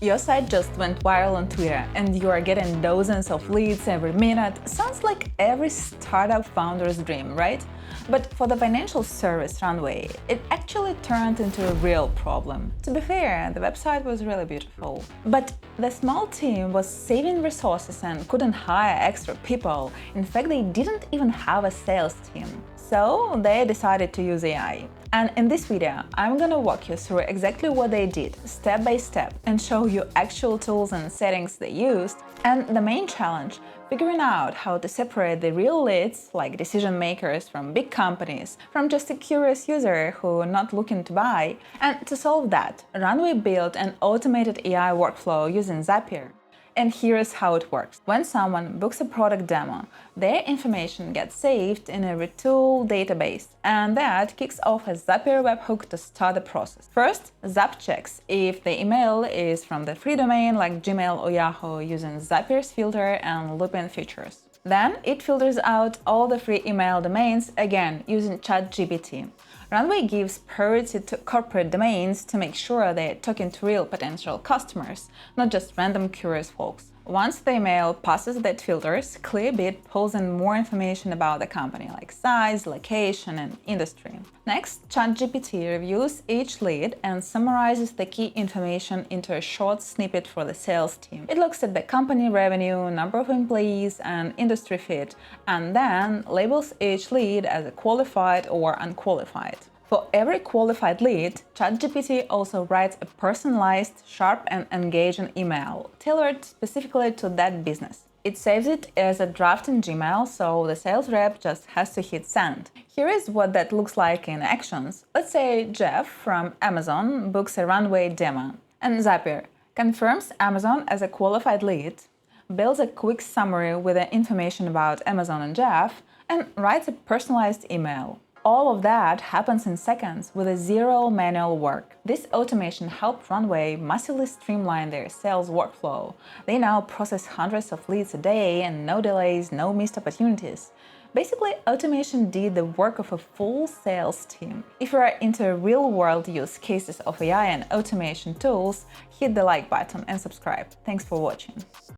Your site just went viral on Twitter and you are getting dozens of leads every minute. Sounds like every startup founder's dream, right? But for the financial service Runway, it actually turned into a real problem. To be fair, the website was really beautiful. But the small team was saving resources and couldn't hire extra people. In fact, they didn't even have a sales team. So they decided to use AI. And in this video, I'm gonna walk you through exactly what they did, step by step, and show you actual tools and settings they used. And the main challenge, figuring out how to separate the real leads, like decision makers from big companies, from just a curious user who not looking to buy. And to solve that, Runway built an automated AI workflow using Zapier. And here's how it works. When someone books a product demo, their information gets saved in a retool database, and that kicks off a Zapier webhook to start the process. First, Zap checks if the email is from the free domain like Gmail or Yahoo using Zapier's filter and loop-in features. Then it filters out all the free email domains, again using ChatGPT. Runway gives priority to corporate domains to make sure they're talking to real potential customers, not just random curious folks. Once the email passes that filters, Clearbit pulls in more information about the company, like size, location, and industry. Next, ChatGPT reviews each lead and summarizes the key information into a short snippet for the sales team. It looks at the company revenue, number of employees, and industry fit, and then labels each lead as a qualified or unqualified. For every qualified lead, ChatGPT also writes a personalized, sharp, and engaging email, tailored specifically to that business. It saves it as a draft in Gmail, so the sales rep just has to hit send. Here is what that looks like in actions. Let's say Jeff from Amazon books a Runway demo, and Zapier confirms Amazon as a qualified lead, builds a quick summary with the information about Amazon and Jeff, and writes a personalized email. All of that happens in seconds with zero manual work. This automation helped Runway massively streamline their sales workflow. They now process hundreds of leads a day and no delays, no missed opportunities. Basically, automation did the work of a full sales team. If you are into real-world use cases of AI and automation tools, hit the like button and subscribe. Thanks for watching.